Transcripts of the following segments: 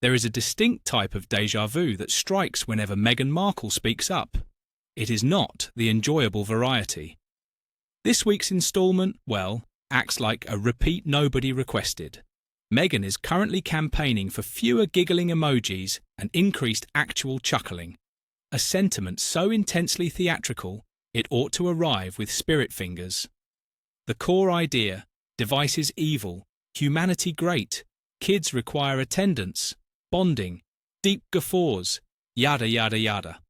There is a distinct type of déjà vu that strikes whenever Meghan Markle speaks up. It is not the enjoyable variety. This week's instalment, well, acts like a repeat nobody requested. Meghan is currently campaigning for fewer giggling emojis and increased actual chuckling, a sentiment so intensely theatrical it ought to arrive with spirit fingers. The core idea, devices evil, humanity great, kids require attendance, bonding, deep guffaws, yada yada yada.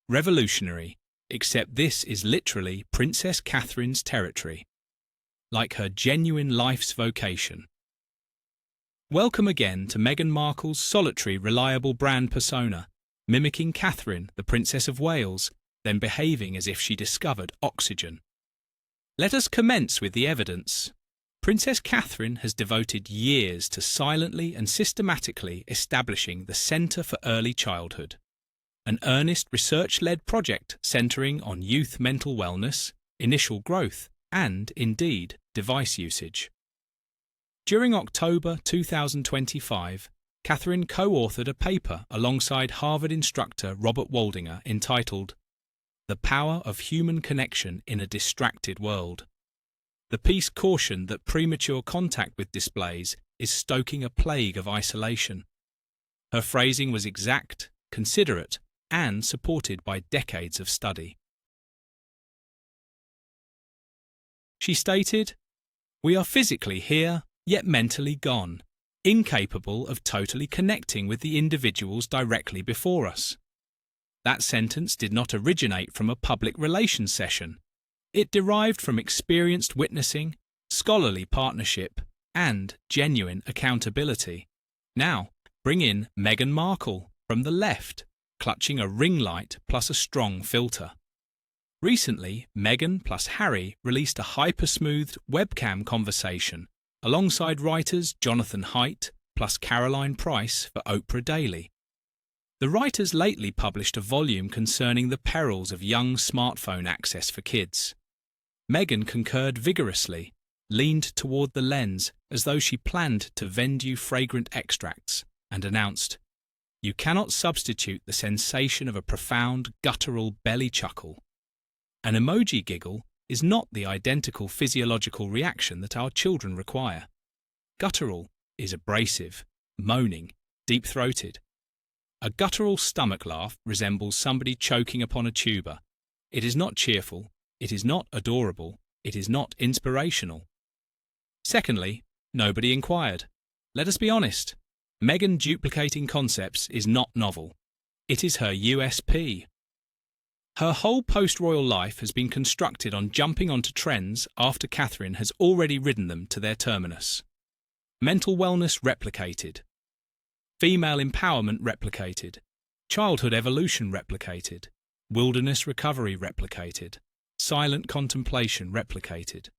Revolutionary, except this is literally Princess Catherine's territory, like her genuine life's vocation. Welcome again to Meghan Markle's solitary, reliable brand persona, mimicking Catherine, the Princess of Wales, then behaving as if she discovered oxygen. Let us commence with the evidence. Princess Catherine has devoted years to silently and systematically establishing the Centre for Early Childhood, an earnest research-led project centering on youth mental wellness, initial growth, and, indeed, device usage. During October 2025, Catherine co-authored a paper alongside Harvard instructor Robert Waldinger entitled "The Power of Human Connection in a Distracted World." The piece cautioned that premature contact with displays is stoking a plague of isolation. Her phrasing was exact, considerate, and supported by decades of study. She stated, "We are physically here, yet mentally gone, incapable of totally connecting with the individuals directly before us." That sentence did not originate from a public relations session. It derived from experienced witnessing, scholarly partnership, and genuine accountability. Now, bring in Meghan Markle from the left, clutching a ring light plus a strong filter. Recently, Meghan plus Harry released a hyper-smoothed webcam conversation alongside writers Jonathan Haidt plus Caroline Price for Oprah Daily. The writers lately published a volume concerning the perils of young smartphone access for kids. Meghan concurred vigorously, leaned toward the lens as though she planned to vend you fragrant extracts, and announced, "You cannot substitute the sensation of a profound, guttural belly chuckle. An emoji giggle is not the identical physiological reaction that our children require. Guttural is abrasive, moaning, deep-throated. A guttural stomach laugh resembles somebody choking upon a tuba. It is not cheerful, it is not adorable, it is not inspirational." Secondly, nobody inquired. Let us be honest. Meghan duplicating concepts is not novel. It is her USP. Her whole post-royal life has been constructed on jumping onto trends after Catherine has already ridden them to their terminus. Mental wellness replicated. Female empowerment replicated. Childhood evolution replicated. Wilderness recovery replicated. Silent contemplation replicated.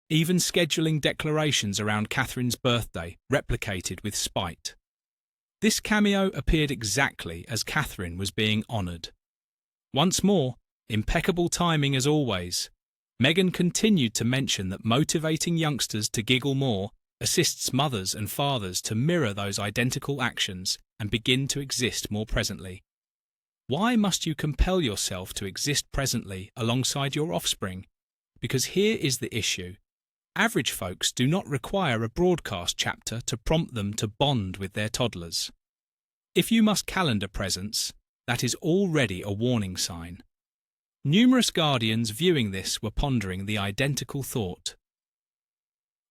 Even scheduling declarations around Catherine's birthday replicated with spite. This cameo appeared exactly as Catherine was being honoured. Once more, impeccable timing as always. Meghan continued to mention that motivating youngsters to giggle more assists mothers and fathers to mirror those identical actions and begin to exist more presently. Why must you compel yourself to exist presently alongside your offspring? Because here is the issue. Average folks do not require a broadcast chapter to prompt them to bond with their toddlers. If you must calendar presence, that is already a warning sign. Numerous guardians viewing this were pondering the identical thought.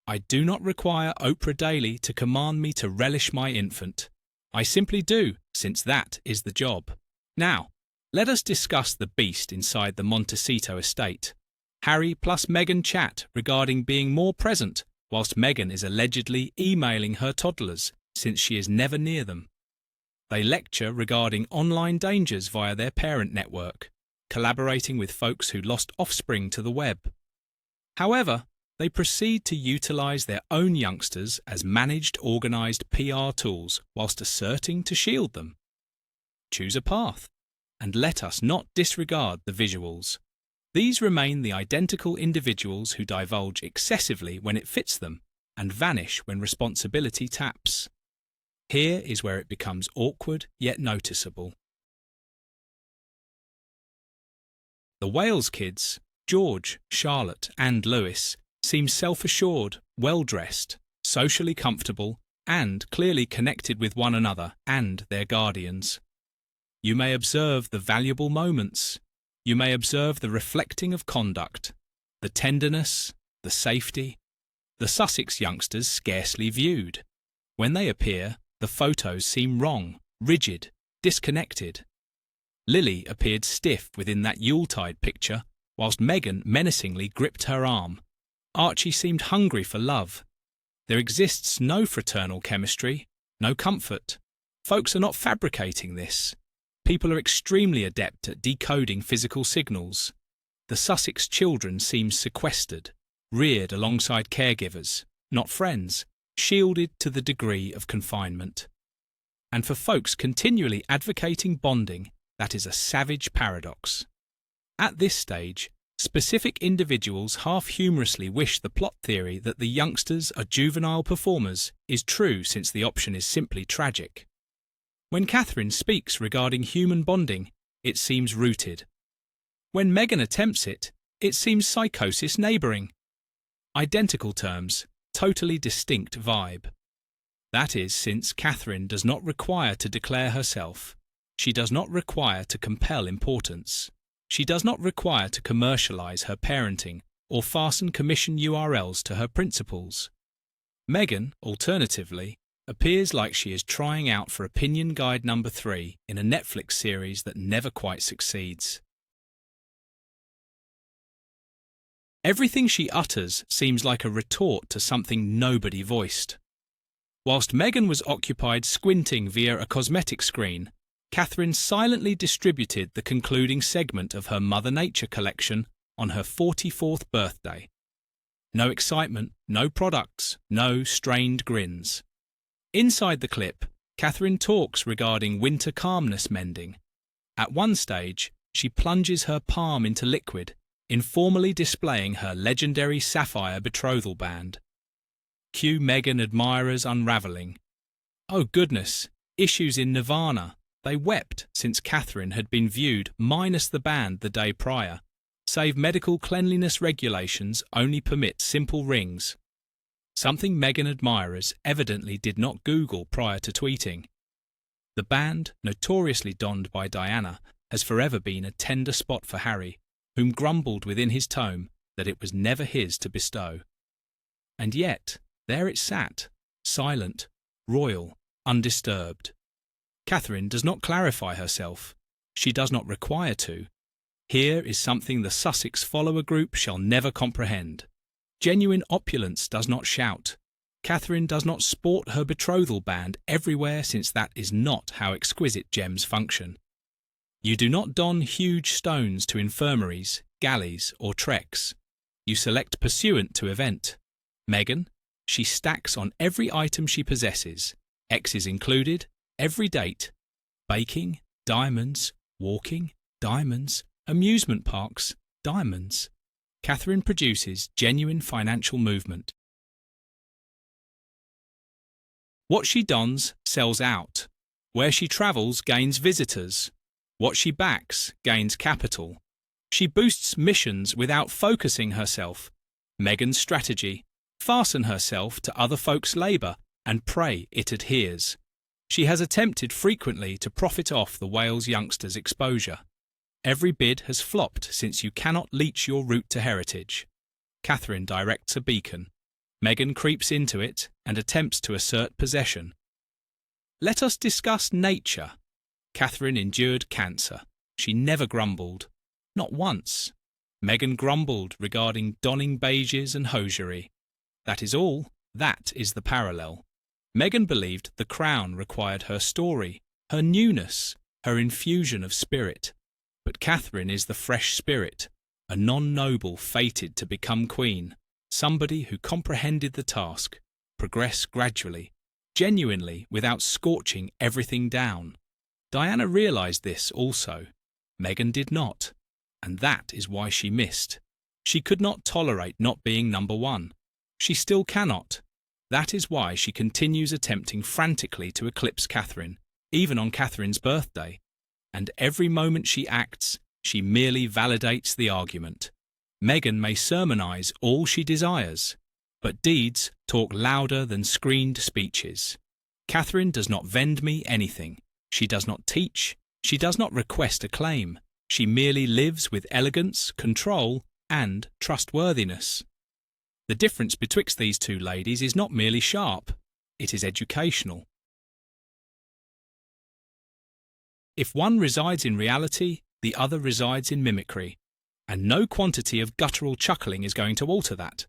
I do not require Oprah Daily to command me to relish my infant. I simply do, since that is the job. Now, let us discuss the beast inside the Montecito estate. Harry plus Meghan chat regarding being more present, whilst Meghan is allegedly emailing her toddlers since she is never near them. They lecture regarding online dangers via their parent network, collaborating with folks who lost offspring to the web. However, they proceed to utilise their own youngsters as managed, organised PR tools whilst asserting to shield them. Choose a path, and let us not disregard the visuals. These remain the identical individuals who divulge excessively when it fits them, and vanish when responsibility taps. Here is where it becomes awkward yet noticeable. The Wales kids, George, Charlotte, and Lewis, seem self-assured, well-dressed, socially comfortable, and clearly connected with one another and their guardians. You may observe the valuable moments. You may observe the reflecting of conduct, the tenderness, the safety. The Sussex youngsters scarcely viewed. When they appear, the photos seem wrong, rigid, disconnected. Lily appeared stiff within that Yuletide picture, whilst Meghan menacingly gripped her arm. Archie seemed hungry for love. There exists no fraternal chemistry, no comfort. Folks are not fabricating this. People are extremely adept at decoding physical signals. The Sussex children seem sequestered, reared alongside caregivers, not friends, shielded to the degree of confinement. And for folks continually advocating bonding, that is a savage paradox. At this stage, specific individuals half-humorously wish the plot theory that the youngsters are juvenile performers is true, since the option is simply tragic. When Catherine speaks regarding human bonding, it seems rooted. When Meghan attempts it, it seems psychosis neighbouring. Identical terms, totally distinct vibe. That is, since Catherine does not require to declare herself. She does not require to compel importance. She does not require to commercialise her parenting or fasten commission URLs to her principles. Meghan, alternatively, appears like she is trying out for opinion guide number 3 in a Netflix series that never quite succeeds. Everything she utters seems like a retort to something nobody voiced. Whilst Meghan was occupied squinting via a cosmetic screen, Catherine silently distributed the concluding segment of her Mother Nature collection on her 44th birthday. No excitement, no products, no strained grins. Inside the clip, Catherine talks regarding winter calmness mending. At one stage, she plunges her palm into liquid, informally displaying her legendary sapphire betrothal band. Cue Meghan admirers unravelling. Oh goodness, issues in Nirvana. They wept since Catherine had been viewed minus the band the day prior, save medical cleanliness regulations only permit simple rings. Something Meghan admirers evidently did not Google prior to tweeting. The band, notoriously donned by Diana, has forever been a tender spot for Harry, whom grumbled within his tome that it was never his to bestow. And yet, there it sat, silent, royal, undisturbed. Catherine does not clarify herself. She does not require to. Here is something the Sussex follower group shall never comprehend. Genuine opulence does not shout. Catherine does not sport her betrothal band everywhere, since that is not how exquisite gems function. You do not don huge stones to infirmaries, galleys, or treks. You select pursuant to event. Meghan, she stacks on every item she possesses, X's included, every date. Baking, diamonds, walking, diamonds, amusement parks, diamonds. Catherine produces genuine financial movement. What she dons sells out. Where she travels gains visitors. What she backs gains capital. She boosts missions without focusing herself. Meghan's strategy: fasten herself to other folks' labour and pray it adheres. She has attempted frequently to profit off the Wales youngsters' exposure. Every bid has flopped, since you cannot leach your route to heritage. Catherine directs a beacon. Meghan creeps into it and attempts to assert possession. Let us discuss nature. Catherine endured cancer. She never grumbled. Not once. Meghan grumbled regarding donning beiges and hosiery. That is all. That is the parallel. Meghan believed the crown required her story, her newness, her infusion of spirit. But Catherine is the fresh spirit, a non-noble fated to become queen, somebody who comprehended the task, progressed gradually, genuinely, without scorching everything down. Diana realised this also. Meghan did not, and that is why she missed. She could not tolerate not being number one. She still cannot. That is why she continues attempting frantically to eclipse Catherine, even on Catherine's birthday. And every moment she acts, she merely validates the argument. Meghan may sermonise all she desires, but deeds talk louder than screened speeches. Catherine does not vend me anything. She does not teach. She does not request acclaim. She merely lives with elegance, control, and trustworthiness. The difference betwixt these two ladies is not merely sharp, it is educational. If one resides in reality, the other resides in mimicry, and no quantity of guttural chuckling is going to alter that.